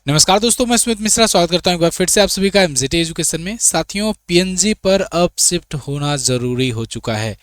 नमस्कार दोस्तों, मैं स्मित मिश्रा स्वागत करता हूं एक बार फिर से आप सभी का एमजेटी एजुकेशन में। साथियों, पीएनजी पर अब शिफ्ट होना जरूरी हो चुका है।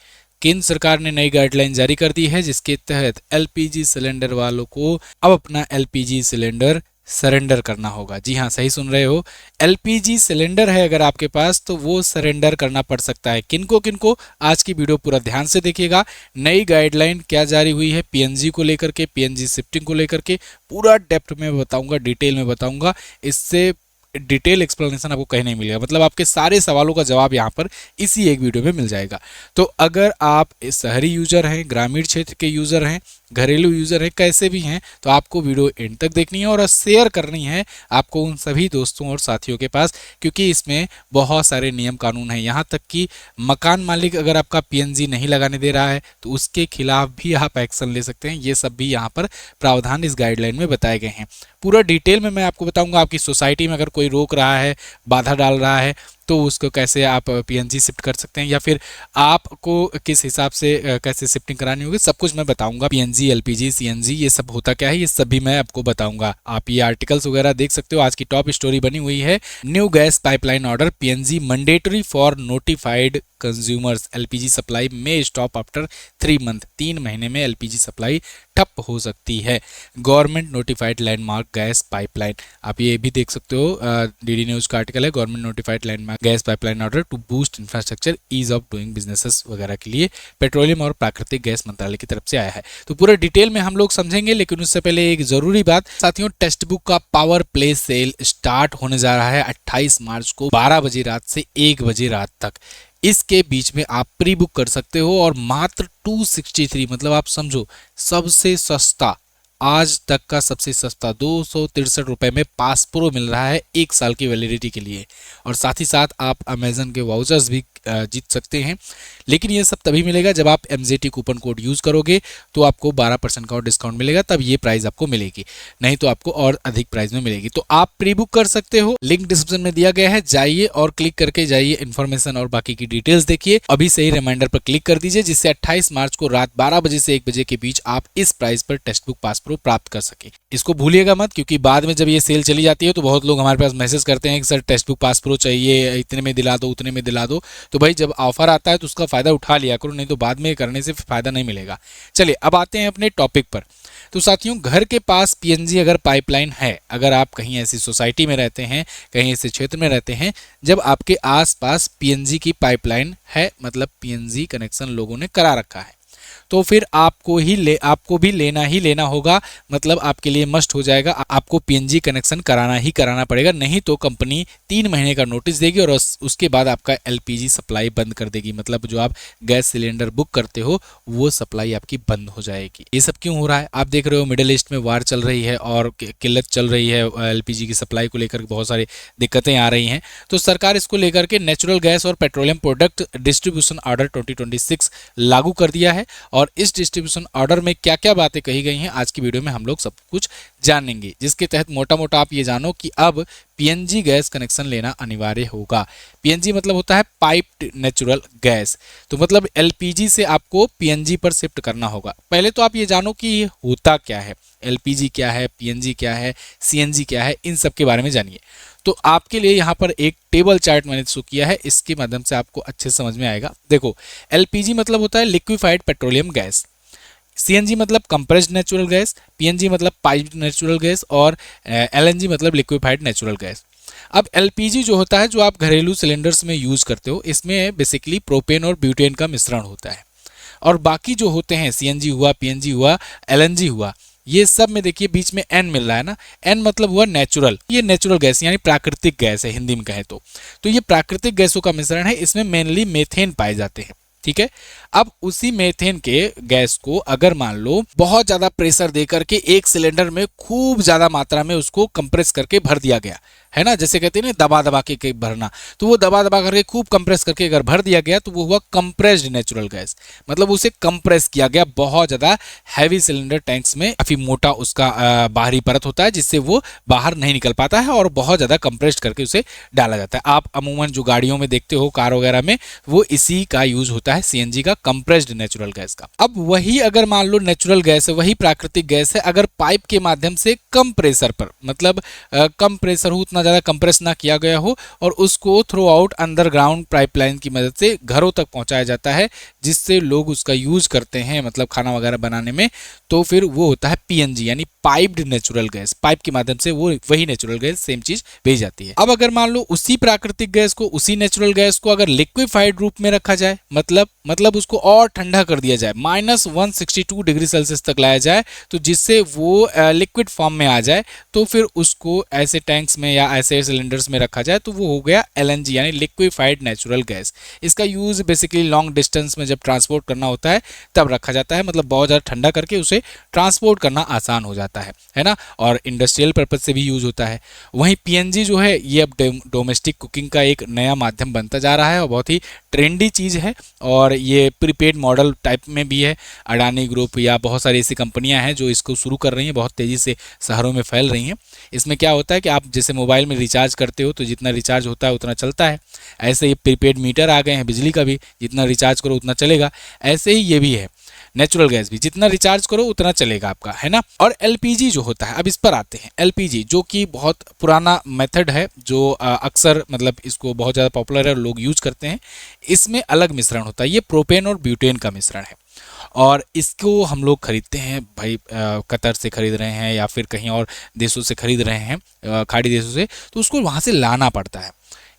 केंद्र सरकार ने नई गाइडलाइन जारी कर दी है जिसके तहत एलपीजी सिलेंडर वालों को अब अपना एलपीजी सिलेंडर सरेंडर करना होगा। जी हाँ, सही सुन रहे हो, एलपीजी सिलेंडर है अगर आपके पास तो वो सरेंडर करना पड़ सकता है। किनको किनको, आज की वीडियो पूरा ध्यान से देखिएगा। नई गाइडलाइन क्या जारी हुई है पीएनजी को लेकर के, पीएनजी शिफ्टिंग को लेकर के पूरा डेप्थ में बताऊंगा, डिटेल में बताऊंगा। इससे डिटेल एक्सप्लेनेशन आपको कहीं नहीं मिलेगा, मतलब आपके सारे सवालों का जवाब यहाँ पर इसी एक वीडियो में मिल जाएगा। तो अगर आप शहरी यूजर हैं, ग्रामीण क्षेत्र के यूजर हैं, घरेलू यूजर हैं, कैसे भी हैं, तो आपको वीडियो एंड तक देखनी है और शेयर करनी है आपको उन सभी दोस्तों और साथियों के पास, क्योंकि इसमें बहुत सारे नियम कानून हैं। यहाँ तक कि मकान मालिक अगर आपका पीएनजी नहीं लगाने दे रहा है तो उसके खिलाफ भी आप एक्शन ले सकते हैं। ये सब भी यहाँ पर प्रावधान इस गाइडलाइन में बताए गए हैं। पूरा डिटेल में मैं आपको बताऊंगा। आपकी सोसाइटी में अगर कोई रोक रहा है, बाधा डाल रहा है, तो उसको कैसे आप पीएनजी शिफ्ट कर सकते हैं या फिर आपको किस हिसाब से कैसे शिफ्टिंग करानी होगी, सब कुछ मैं बताऊंगा। पीएनजी, एलपीजी, सीएनजी ये सब होता क्या है, ये सब भी मैं आपको बताऊंगा। आप ये आर्टिकल्स वगैरह देख सकते हो। आज की टॉप स्टोरी बनी हुई है, new gas pipeline order, PNG mandatory for notified consumers, LPG supply में स्टॉप आफ्टर 3 मंथ। 3 महीने में एलपीजी सप्लाई ठप हो सकती है। Government notified landmark gas pipeline, आप ये भी देख सकते हो, डीडी न्यूज का आर्टिकल है। Government notified landmark gas pipeline order to boost infrastructure, ease of doing businesses वगैरह के लिए पेट्रोलियम और प्राकृतिक गैस मंत्रालय की तरफ से आया है। तो पूरा डिटेल में हम लोग समझेंगे, लेकिन उससे पहले एक जरूरी बात साथियों, टेक्स्ट बुक का पावर प्ले सेल स्टार्ट होने जा रहा है 28 मार्च को 12 बजे रात से 1 बजे रात तक। इसके बीच में आप प्री बुक कर सकते हो और मात्र 263, मतलब आप समझो सबसे सस्ता, आज तक का सबसे सस्ता 263 रुपए में पास प्रो मिल रहा है 1 साल की वैलिडिटी के लिए। और साथ ही साथ आप अमेजन के वाउचर्स भी जीत सकते हैं। लेकिन ये सब तभी मिलेगा जब आप एमजेटी कूपन कोड यूज करोगे, तो आपको 12% का और डिस्काउंट मिलेगा, तब ये प्राइस आपको मिलेगी, नहीं तो आपको और अधिक प्राइस में मिलेगी। तो आप प्री बुक कर सकते हो, लिंक डिस्क्रिप्शन में दिया गया है, जाइए और क्लिक करके जाइए, इन्फॉर्मेशन और बाकी की डिटेल्स देखिए। अभी से ही रिमाइंडर पर क्लिक कर दीजिए, जिससे 28 मार्च को रात 12 बजे से 1 बजे के बीच आप इस प्राइस पर टेक्स्ट बुक पास प्रो प्राप्त कर सके। इसको भूलिएगा मत, क्योंकि बाद में जब ये सेल चली जाती है तो बहुत लोग हमारे पास मैसेज करते हैं कि sir text book pass pro चाहिए, इतने में दिला दो, उतने में दिला दो। तो भाई जब ऑफर आता है तो उसका फायदा उठा लिया करो, नहीं तो बाद में करने से फायदा नहीं मिलेगा। चलिए अब आते हैं अपने टॉपिक पर। तो साथियों, घर के पास पीएनजी अगर पाइपलाइन है, अगर आप कहीं ऐसी सोसाइटी में रहते हैं, कहीं ऐसे क्षेत्र में रहते हैं जब आपके आसपास पीएनजी की पाइपलाइन है, मतलब पीएनजी कनेक्शन लोगों ने करा रखा है, तो फिर आपको भी लेना ही लेना होगा। मतलब आपके लिए मस्ट हो जाएगा, आपको पीएनजी कनेक्शन कराना ही कराना पड़ेगा, नहीं तो कंपनी 3 महीने का नोटिस देगी और उसके बाद आपका एलपीजी सप्लाई बंद कर देगी। मतलब जो आप गैस सिलेंडर बुक करते हो वो सप्लाई आपकी बंद हो जाएगी। ये सब क्यों हो रहा है? आप देख रहे हो मिडिल ईस्ट में वार चल रही है और किल्लत चल रही है, एलपीजी की सप्लाई को लेकर बहुत सारी दिक्कतें आ रही हैं। तो सरकार इसको लेकर के नेचुरल गैस और पेट्रोलियम प्रोडक्ट डिस्ट्रीब्यूशन ऑर्डर 2026 लागू कर दिया है। और इस डिस्ट्रीब्यूशन ऑर्डर में क्या क्या बातें कही गई हैं आज की वीडियो में हम लोग सब कुछ जानेंगे, जिसके तहत मोटा मोटा आप ये जानो कि अब पीएनजी गैस कनेक्शन लेना अनिवार्य होगा। पीएनजी मतलब होता है पाइप्ड नेचुरल गैस, तो मतलब एलपीजी से आपको पीएनजी पर शिफ्ट करना होगा। पहले तो आप ये जानो कि ये होता क्या है, एलपीजी क्या है, पीएनजी क्या है, सीएनजी क्या है, इन सब के बारे में जानिए। तो आपके लिए यहाँ पर एक टेबल चार्ट मैंने शो किया है, इसके माध्यम से आपको अच्छे से समझ में आएगा। देखो, एलपीजी मतलब होता है लिक्विफाइड पेट्रोलियम गैस, सीएनजी मतलब कंप्रेस्ड नेचुरल गैस, पीएनजी मतलब पाइप्ड नेचुरल गैस और एलएनजी मतलब लिक्विफाइड नेचुरल गैस। अब एलपीजी जो होता है, जो आप घरेलू सिलेंडर्स में यूज करते हो, इसमें बेसिकली प्रोपेन और ब्यूटेन का मिश्रण होता है। और बाकी जो होते हैं, सीएनजी हुआ, पीएनजी हुआ, एलएनजी हुआ, ये सब में देखिए बीच में एन मिल रहा है ना, एन मतलब हुआ नेचुरल। ये नेचुरल गैस यानी प्राकृतिक गैस है हिंदी में कहें तो ये प्राकृतिक गैसों का मिश्रण है। इसमें मेनली मेथेन पाए जाते हैं, ठीक है। अब उसी मेथेन के गैस को अगर मान लो बहुत ज्यादा प्रेशर देकर के एक सिलेंडर में खूब ज्यादा मात्रा में उसको कंप्रेस करके भर दिया गया है ना, जैसे कहते हैं ना दबा दबा के भरना, तो वो दबा दबा करके खूब कंप्रेस करके अगर भर दिया गया तो वो हुआ कंप्रेस्ड नेचुरल गैस, मतलब उसे कंप्रेस किया गया बहुत ज़्यादा हैवी सिलेंडर टैंक्स में, काफ़ी मोटा उसका बाहरी परत होता है जिससे वो बाहर नहीं निकल पाता है और बहुत ज़्यादा कंप्रेस्ड करके उसे डाला जाता है। आप अमूमन जो गाड़ियों में देखते हो कार वगैरह में, वो इसी का यूज होता है, सीएनजी का, कंप्रेस्ड नेचुरल गैस का। अब वही अगर मान लो नेचुरल गैस है, वही प्राकृतिक गैस है, अगर पाइप के माध्यम से कम प्रेशर पर, मतलब कम प्रेशर हो, उतना ज़्यादा कंप्रेस ना किया गया हो, और उसको थ्रू आउट अंडरग्राउंड पाइपलाइन की मदद से घरों तक पहुंचाया जाता है जिससे लोग उसका यूज करते हैं, मतलब खाना वगैरह बनाने में, तो फिर वो होता है पीएनजी यानी पाइप्ड नेचुरल गैस। पाइप के माध्यम से वो वही नेचुरल गैस सेम चीज भेज जाती है। अब अगर मान लो उसी प्राकृतिक गैस को, उसी नेचुरल गैस को अगर लिक्विफाइड रूप में रखा जाए, मतलब उसको और ठंडा कर दिया जाए, -162 डिग्री सेल्सियस तक लाया जाए, तो जिससे वो लिक्विड फॉर्म में आ जाए, तो फिर उसको ऐसे टैंक्स में या ऐसे सिलेंडर्स में रखा जाए, तो वो हो गया एलएनजी यानी लिक्विफाइड नेचुरल गैस। इसका यूज बेसिकली लॉन्ग डिस्टेंस में जब ट्रांसपोर्ट करना होता है तब रखा जाता है, मतलब बहुत ज़्यादा ठंडा करके उसे ट्रांसपोर्ट करना आसान हो जाता है ना, और इंडस्ट्रियल पर्पज से भी यूज होता है। वहीं पीएनजी जो है ये अब डोमेस्टिक कुकिंग का एक नया माध्यम बनता जा रहा है और बहुत ही ट्रेंडी चीज़ है, और ये प्रीपेड मॉडल टाइप में भी है। अडानी ग्रुप या बहुत सारी ऐसी कंपनियां हैं जो इसको शुरू कर रही हैं, बहुत तेज़ी से शहरों में फैल रही हैं। इसमें क्या होता है कि आप जैसे मोबाइल में रिचार्ज करते हो तो जितना रिचार्ज होता है उतना चलता है, ऐसे ही प्रीपेड मीटर आ गए हैं बिजली का भी, जितना रिचार्ज करो उतना चलेगा, ऐसे ही ये भी है नेचुरल गैस भी, जितना रिचार्ज करो उतना चलेगा आपका, है ना। और एलपीजी जो होता है, अब इस पर आते हैं। एलपीजी जो कि बहुत पुराना मेथड है, जो अक्सर मतलब इसको बहुत ज़्यादा पॉपुलर है और लोग यूज करते हैं। इसमें अलग मिश्रण होता है, ये प्रोपेन और ब्यूटेन का मिश्रण है, और इसको हम लोग खरीदते हैं भाई, कतर से खरीद रहे हैं या फिर कहीं और देशों से खरीद रहे हैं, खाड़ी देशों से, तो उसको वहाँ से लाना पड़ता है।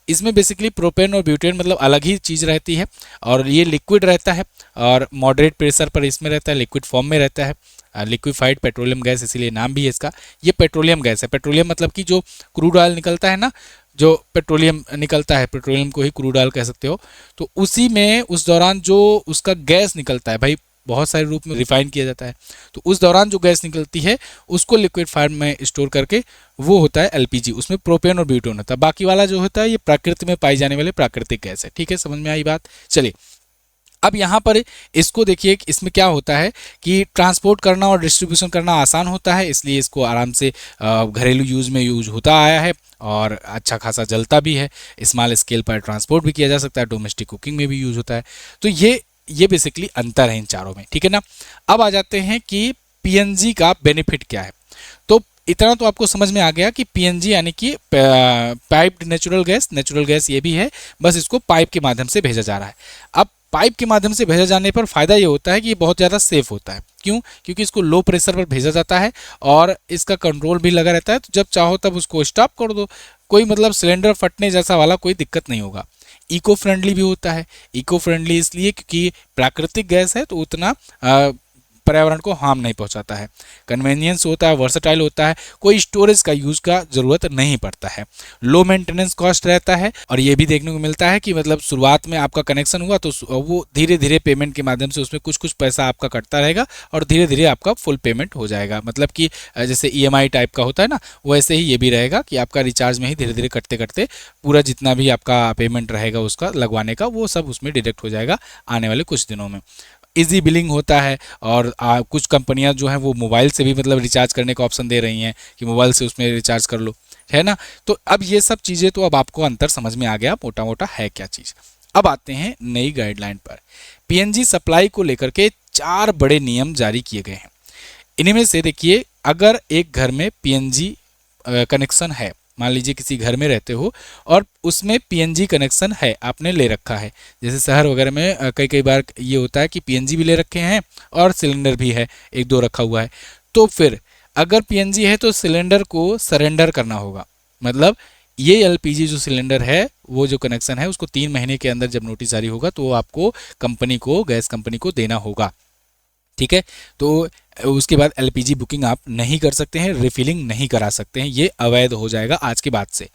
इसमें बेसिकली प्रोपेन और ब्यूटेन मतलब अलग ही चीज़ रहती है, और ये लिक्विड रहता है और मॉडरेट प्रेशर पर इसमें रहता है, लिक्विड फॉर्म में रहता है। लिक्विफाइड पेट्रोलियम गैस इसीलिए नाम भी है इसका। ये पेट्रोलियम गैस है, पेट्रोलियम मतलब कि जो क्रूड ऑयल निकलता है ना, जो पेट्रोलियम निकलता है, पेट्रोलियम को ही क्रूड ऑयल कह सकते हो, तो उसी में उस दौरान जो उसका गैस निकलता है भाई, बहुत सारे रूप में रिफाइन किया जाता है, तो उस दौरान जो गैस निकलती है उसको लिक्विड फॉर्म में स्टोर करके वो होता है एलपीजी। उसमें प्रोपेन और ब्यूटेन होता है, बाकी वाला जो होता है ये प्रकृति में पाई जाने वाले प्राकृतिक गैस है। ठीक है, समझ में आई बात। चलिए अब यहाँ पर इसको देखिए, इसमें क्या होता है कि ट्रांसपोर्ट करना और डिस्ट्रीब्यूशन करना आसान होता है, इसलिए इसको आराम से घरेलू यूज में यूज होता आया है और अच्छा खासा जलता भी है। स्मॉल स्केल पर ट्रांसपोर्ट भी किया जा सकता है, डोमेस्टिक कुकिंग में भी यूज होता है। तो ये बेसिकली अंतर है इन चारों में, ठीक है ना। अब आ जाते हैं कि पीएनजी का बेनिफिट क्या है। तो इतना तो आपको समझ में आ गया कि पीएनजी यानी कि पाइप्ड नेचुरल गैस ये भी है, बस इसको पाइप के माध्यम से भेजा जा रहा है। अब पाइप के माध्यम से भेजा जाने पर फायदा ये होता है कि ये बहुत ज़्यादा सेफ होता है। क्यों? क्योंकि इसको लो प्रेशर पर भेजा जाता है और इसका कंट्रोल भी लगा रहता है, तो जब चाहो तब उसको स्टॉप कर दो, कोई मतलब सिलेंडर फटने जैसा वाला कोई दिक्कत नहीं होगा। इको फ्रेंडली भी होता है। इको फ्रेंडली इसलिए क्योंकि प्राकृतिक गैस है तो उतना पर्यावरण को हार्म नहीं पहुंचाता है। कन्वीनियंस होता है, वर्सटाइल होता है, कोई स्टोरेज का यूज का जरूरत नहीं पड़ता है, लो मेंटेनेंस कॉस्ट रहता है। और ये भी देखने को मिलता है कि मतलब शुरुआत में आपका कनेक्शन हुआ तो वो धीरे धीरे पेमेंट के माध्यम से उसमें कुछ कुछ पैसा आपका कटता रहेगा और धीरे धीरे आपका फुल पेमेंट हो जाएगा। मतलब कि जैसे ईएमआई टाइप का होता है ना, वैसे ही ये भी रहेगा कि आपका रिचार्ज में ही धीरे धीरे कटते कटते पूरा जितना भी आपका पेमेंट रहेगा उसका लगवाने का, वो सब उसमें डिडक्ट हो जाएगा आने वाले कुछ दिनों में। इजी बिलिंग होता है और कुछ कंपनियां जो हैं वो मोबाइल से भी मतलब रिचार्ज करने का ऑप्शन दे रही हैं कि मोबाइल से उसमें रिचार्ज कर लो, है ना। तो अब ये सब चीज़ें तो अब आपको अंतर समझ में आ गया मोटा मोटा है क्या चीज़। अब आते हैं नई गाइडलाइन पर। पीएनजी सप्लाई को लेकर के 4 बड़े नियम जारी किए गए हैं। इनमें से देखिए, अगर एक घर में पीएनजी कनेक्शन है, मान लीजिए किसी घर में रहते हो और उसमें पीएनजी कनेक्शन है, आपने ले रखा है, जैसे शहर वगैरह में कई बार ये होता है कि पीएनजी भी ले रखे हैं और सिलेंडर भी है, 1-2 रखा हुआ है, तो फिर अगर पीएनजी है तो सिलेंडर को सरेंडर करना होगा। मतलब ये एलपीजी जो सिलेंडर है, वो जो कनेक्शन है, उसको 3 महीने के अंदर जब नोटिस जारी होगा तो आपको कंपनी को, गैस कंपनी को देना होगा। ठीक है, तो उसके बाद एलपीजी बुकिंग आप नहीं कर सकते हैं, रिफिलिंग नहीं करा सकते हैं, ये अवैध हो जाएगा आज के बाद से।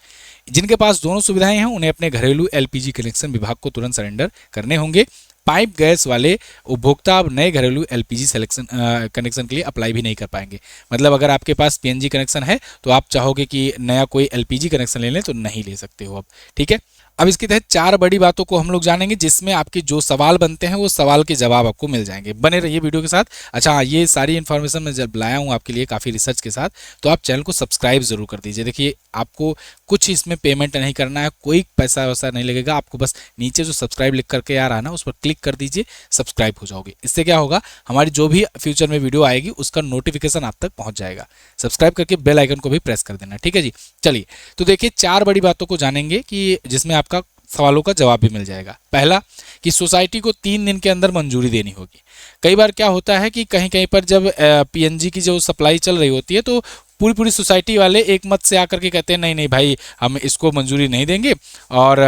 जिनके पास दोनों सुविधाएं हैं उन्हें अपने घरेलू एलपीजी कनेक्शन विभाग को तुरंत सरेंडर करने होंगे। पाइप गैस वाले उपभोक्ता अब नए घरेलू एलपीजी सिलेक्शन कनेक्शन के लिए अप्लाई भी नहीं कर पाएंगे। मतलब अगर आपके पास पीएनजी कनेक्शन है तो आप चाहोगे कि नया कोई एलपीजी कनेक्शन ले लें तो नहीं ले सकते हो अब, ठीक है। अब इसके तहत 4 बड़ी बातों को हम लोग जानेंगे जिसमें आपके जो सवाल बनते हैं वो सवाल के जवाब आपको मिल जाएंगे। बने रहिए वीडियो के साथ। अच्छा हाँ, ये सारी इन्फॉर्मेशन मैं जब लाया हूँ आपके लिए काफ़ी रिसर्च के साथ, तो आप चैनल को सब्सक्राइब जरूर कर दीजिए। देखिए आपको कुछ इसमें पेमेंट नहीं करना है, कोई पैसा वैसा नहीं लगेगा, आपको बस नीचे जो सब्सक्राइब लिख करके आ रहा है ना उस पर क्लिक कर दीजिए, सब्सक्राइब हो जाओगे। इससे क्या होगा, हमारी जो भी फ्यूचर में वीडियो आएगी उसका नोटिफिकेशन आप तक पहुंच जाएगा। सब्सक्राइब करके बेल आइकन को भी प्रेस कर देना, ठीक है जी। चलिए तो देखिए 4 बड़ी बातों को जानेंगे कि जिसमें आपका सवालों का जवाब भी मिल जाएगा। पहला कि सोसाइटी को 3 दिन के अंदर मंजूरी देनी होगी। कई बार क्या होता है कि कहीं कहीं पर जब पीएनजी की जो सप्लाई चल रही होती है तो पूरी पूरी सोसाइटी वाले एक मत से आकर के कहते हैं नहीं नहीं भाई हम इसको मंजूरी नहीं देंगे और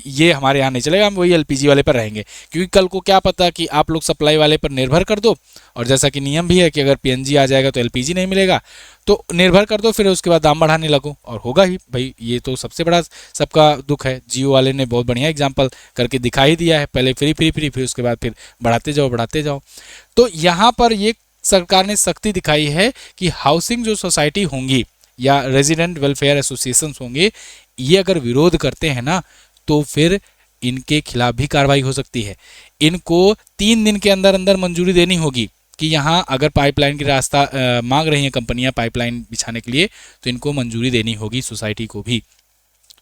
ये हमारे यहाँ नहीं चलेगा, हम वही एलपीजी वाले पर रहेंगे। क्योंकि कल को क्या पता कि आप लोग सप्लाई वाले पर निर्भर कर दो, और जैसा कि नियम भी है कि अगर पीएनजी आ जाएगा तो एलपीजी नहीं मिलेगा, तो निर्भर कर दो, फिर उसके बाद दाम बढ़ाने लगो और होगा ही भाई। ये तो सबसे बड़ा सबका दुख है। जियो वाले ने बहुत बढ़िया एग्जाम्पल करके दिखा ही दिया है, पहले फ्री फ्री फ्री, फिर उसके बाद फिर बढ़ाते जाओ। तो यहाँ पर ये सरकार ने सख्ती दिखाई है कि हाउसिंग जो सोसाइटी होंगी या रेजिडेंट वेलफेयर एसोसिएशंस होंगे, ये अगर विरोध करते हैं ना तो फिर इनके खिलाफ भी कार्रवाई हो सकती है। इनको 3 दिन के अंदर अंदर मंजूरी देनी होगी कि यहाँ अगर पाइपलाइन की रास्ता मांग रही हैं कंपनियां पाइपलाइन बिछाने के लिए, तो इनको मंजूरी देनी होगी सोसाइटी को भी।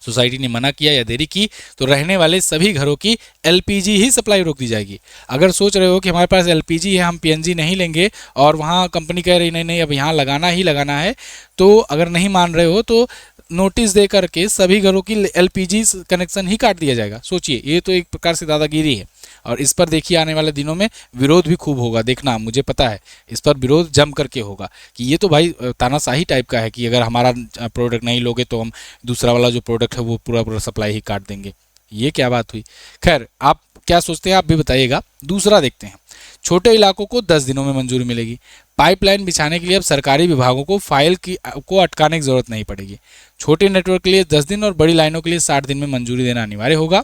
सोसाइटी ने मना किया या देरी की तो रहने वाले सभी घरों की एलपीजी ही सप्लाई रोक दी जाएगी। अगर सोच रहे हो कि हमारे पास एलपीजी है हम पीएनजी नहीं लेंगे और वहाँ कंपनी कह रही नहीं नहीं अब यहाँ लगाना ही लगाना है, तो अगर नहीं मान रहे हो तो नोटिस दे करके सभी घरों की एलपीजी कनेक्शन ही काट दिया जाएगा। सोचिए, ये तो एक प्रकार से दादागिरी है और इस पर देखिए आने वाले दिनों में विरोध भी खूब होगा। देखना, मुझे पता है इस पर विरोध जम करके होगा कि ये तो भाई तानाशाही टाइप का है कि अगर हमारा प्रोडक्ट नहीं लोगे तो हम दूसरा वाला जो प्रोडक्ट है वो पूरा पूरा सप्लाई ही काट देंगे। ये क्या बात हुई। खैर, आप क्या सोचते हैं आप भी बताइएगा। दूसरा देखते हैं, छोटे इलाकों को 10 दिनों में मंजूरी मिलेगी। पाइपलाइन बिछाने के लिए अब सरकारी विभागों को फाइल को अटकाने की जरूरत नहीं पड़ेगी। छोटे नेटवर्क के लिए 10 दिन और बड़ी लाइनों के लिए 60 दिन में मंजूरी देना अनिवार्य होगा।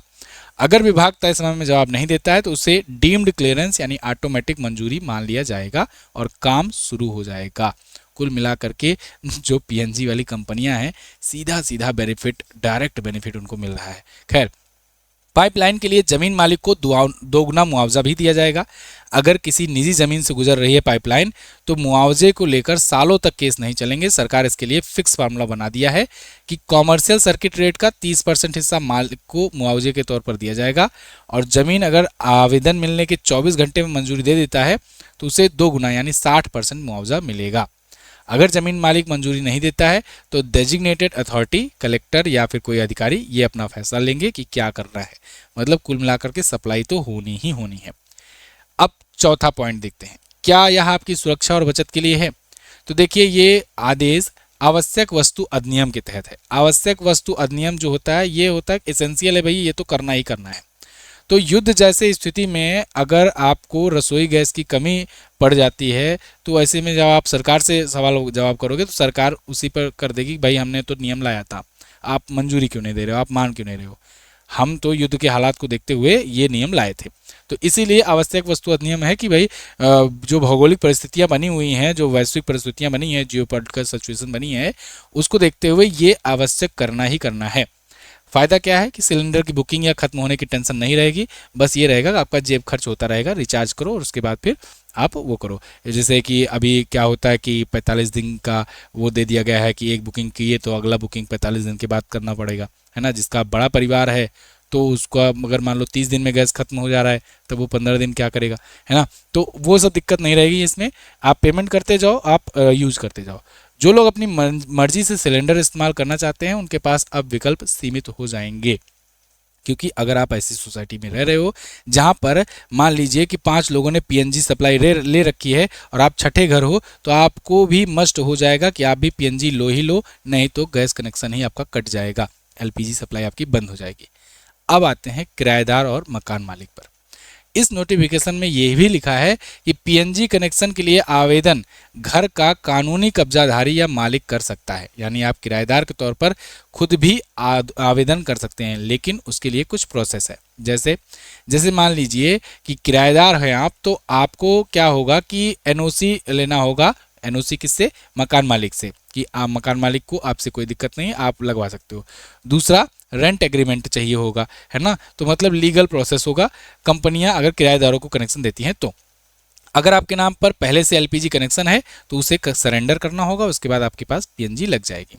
अगर विभाग तय समय में जवाब नहीं देता है तो उसे डीम्ड क्लियरेंस यानी ऑटोमेटिक मंजूरी मान लिया जाएगा और काम शुरू हो जाएगा। कुल मिलाकर के जो पीएनजी वाली कंपनियां हैं सीधा सीधा बेनिफिट, डायरेक्ट बेनिफिट उनको मिल रहा है। खैर, पाइपलाइन के लिए जमीन मालिक को दोगुना मुआवजा भी दिया जाएगा। अगर किसी निजी जमीन से गुजर रही है पाइपलाइन तो मुआवजे को लेकर सालों तक केस नहीं चलेंगे। सरकार इसके लिए फिक्स फार्मूला बना दिया है कि कॉमर्शियल सर्किट रेट का 30% हिस्सा मालिक को मुआवजे के तौर पर दिया जाएगा और जमीन अगर आवेदन मिलने के 24 घंटे में मंजूरी दे देता है तो उसे 2 गुना यानी 60% मुआवजा मिलेगा। अगर जमीन मालिक मंजूरी नहीं देता है तो डेजिग्नेटेड अथॉरिटी, कलेक्टर या फिर कोई अधिकारी ये अपना फैसला लेंगे कि क्या करना है। मतलब कुल मिलाकर के सप्लाई तो होनी ही होनी है। अब चौथा पॉइंट देखते हैं, क्या यह आपकी सुरक्षा और बचत के लिए है। तो देखिए, ये आदेश आवश्यक वस्तु अधिनियम के तहत है। आवश्यक वस्तु अधिनियम जो होता है ये होता है एसेंशियल है भाई, ये तो करना ही करना है। तो युद्ध जैसे स्थिति में अगर आपको रसोई गैस की कमी पड़ जाती है तो ऐसे में जब आप सरकार से सवाल जवाब करोगे तो सरकार उसी पर कर देगी, भाई हमने तो नियम लाया था, आप मंजूरी क्यों नहीं दे रहे हो, आप मान क्यों नहीं रहे हो, हम तो युद्ध के हालात को देखते हुए ये नियम लाए थे। तो इसीलिए आवश्यक वस्तु अधिनियम है कि भाई जो भौगोलिक परिस्थितियां बनी हुई हैं, जो वैश्विक परिस्थितियां बनी हैं, जियोपॉलिटिकल सिचुएशन बनी है, उसको देखते हुए ये आवश्यक करना ही करना है। फ़ायदा क्या है कि सिलेंडर की बुकिंग या खत्म होने की टेंशन नहीं रहेगी। बस ये रहेगा कि आपका जेब खर्च होता रहेगा, रिचार्ज करो और उसके बाद फिर आप वो करो। जैसे कि अभी क्या होता है कि 45 दिन का वो दे दिया गया है कि एक बुकिंग किए तो अगला बुकिंग 45 दिन के बाद करना पड़ेगा, है ना। जिसका बड़ा परिवार है तो उसका अगर मान लो 30 दिन में गैस खत्म हो जा रहा है तो वो 15 दिन क्या करेगा, है ना। तो वो सब दिक्कत नहीं रहेगी इसमें। आप पेमेंट करते जाओ, आप यूज़ करते जाओ। जो लोग अपनी मर्जी से सिलेंडर इस्तेमाल करना चाहते हैं उनके पास अब विकल्प सीमित हो जाएंगे। क्योंकि अगर आप ऐसी सोसाइटी में रह रहे हो जहां पर मान लीजिए कि 5 लोगों ने पीएनजी सप्लाई ले रखी है और आप छठे घर हो, तो आपको भी मस्ट हो जाएगा कि आप भी पीएनजी लो ही लो, नहीं तो गैस कनेक्शन ही आपका कट जाएगा, एलपीजी सप्लाई आपकी बंद हो जाएगी। अब आते हैं किराएदार और मकान मालिक पर। इस नोटिफिकेशन में यह भी लिखा है कि पीएनजी कनेक्शन के लिए आवेदन घर का कानूनी कब्जाधारी या मालिक कर सकता है, यानी आप किराएदार के तौर पर खुद भी आवेदन कर सकते हैं, लेकिन उसके लिए कुछ प्रोसेस है। जैसे मान लीजिए कि किराएदार हैं आप, तो आपको क्या होगा कि एनओसी लेना होगा। एनओसी किससे? मकान मालिक से, कि आप मकान मालिक को आपसे कोई दिक्कत नहीं, आप लगवा सकते हो। दूसरा, रेंट एग्रीमेंट चाहिए होगा, है ना, तो मतलब लीगल प्रोसेस होगा कंपनियां अगर किराएदारों को कनेक्शन देती हैं तो। अगर आपके नाम पर पहले से एलपीजी कनेक्शन है तो उसे सरेंडर करना होगा, उसके बाद आपके पास पीएनजी लग जाएगी।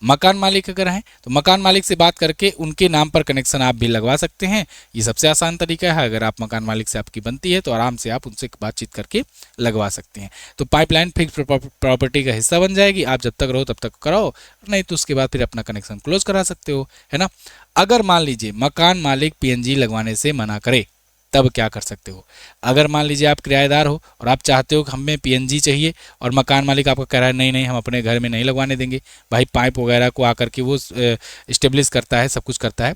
मकान मालिक अगर हैं तो मकान मालिक से बात करके उनके नाम पर कनेक्शन आप भी लगवा सकते हैं। ये सबसे आसान तरीका है। अगर आप मकान मालिक से आपकी बनती है तो आराम से आप उनसे बातचीत करके लगवा सकते हैं। तो पाइपलाइन फिक्स प्रॉपर्टी का हिस्सा बन जाएगी। आप जब तक रहो तब तक कराओ, नहीं तो उसके बाद फिर अपना कनेक्शन क्लोज करा सकते हो, है ना। अगर मान लीजिए मकान मालिक पीएनजी लगवाने से मना करे, तब क्या कर सकते हो? अगर मान लीजिए आप किराएदार हो और आप चाहते हो कि हमें पीएनजी चाहिए और मकान मालिक आपको कह रहा है नहीं नहीं हम अपने घर में नहीं लगवाने देंगे, भाई पाइप वगैरह को आकर के वो इस्टेब्लिश करता है, सब कुछ करता है,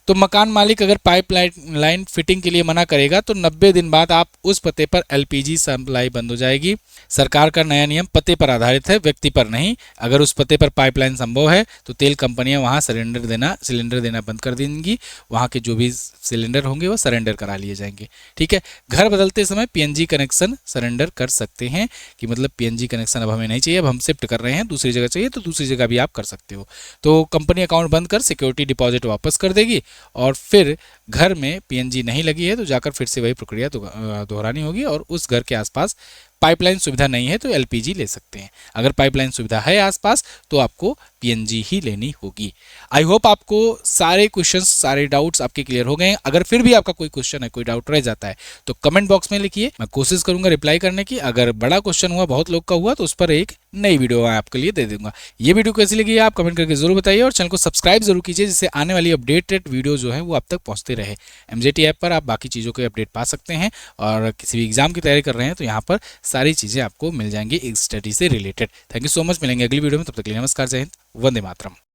तो मकान मालिक अगर पाइप लाइन फिटिंग के लिए मना करेगा तो 90 दिन बाद आप उस पते पर एलपीजी सप्लाई बंद हो जाएगी। सरकार का नया नियम पते पर आधारित है, व्यक्ति पर नहीं। अगर उस पते पर पाइपलाइन संभव है तो तेल कंपनियां वहां सिलेंडर देना बंद कर देंगी। वहां के जो भी सिलेंडर होंगे वो सरेंडर करा लिए जाएंगे। ठीक है, घर बदलते समय पीएनजी कनेक्शन सरेंडर कर सकते हैं, कि मतलब पीएनजी कनेक्शन अब हमें नहीं चाहिए, अब हम शिफ्ट कर रहे हैं, दूसरी जगह चाहिए, तो दूसरी जगह भी आप कर सकते हो। तो कंपनी अकाउंट बंद कर सिक्योरिटी डिपॉजिट वापस कर देगी और फिर घर में पीएनजी नहीं लगी है तो जाकर फिर से वही प्रक्रिया दोहरानी होगी और उस घर के आसपास पाइपलाइन सुविधा नहीं है तो एलपीजी ले सकते हैं। अगर पाइपलाइन सुविधा है आसपास तो आपको पीएनजी ही लेनी होगी। आई होप आपको सारे क्वेश्चंस, सारे डाउट्स आपके क्लियर हो गए हैं। अगर फिर भी आपका कोई क्वेश्चन है, कोई डाउट रह जाता है तो कमेंट बॉक्स में लिखिए, मैं कोशिश करूंगा रिप्लाई करने की। अगर बड़ा क्वेश्चन हुआ, बहुत लोग का हुआ, तो उस पर एक नई वीडियो मैं आपके लिए दे दूंगा। ये वीडियो कैसी लगी आप कमेंट करके जरूर बताइए और चैनल को सब्सक्राइब जरूर कीजिए, जिससे आने वाली अपडेटेड वीडियो जो है वो आप तक पहुंचते रहे। एमजेटी ऐप पर आप बाकी चीज़ों के अपडेट पा सकते हैं और किसी भी एग्जाम की तैयारी कर रहे हैं तो यहाँ पर सारी चीज़ें आपको मिल जाएंगी स्टडी से related. Thank you so much, मिलेंगे अगली वीडियो में, तब तक के लिए नमस्कार, जय हिंद, वंदे मातरम।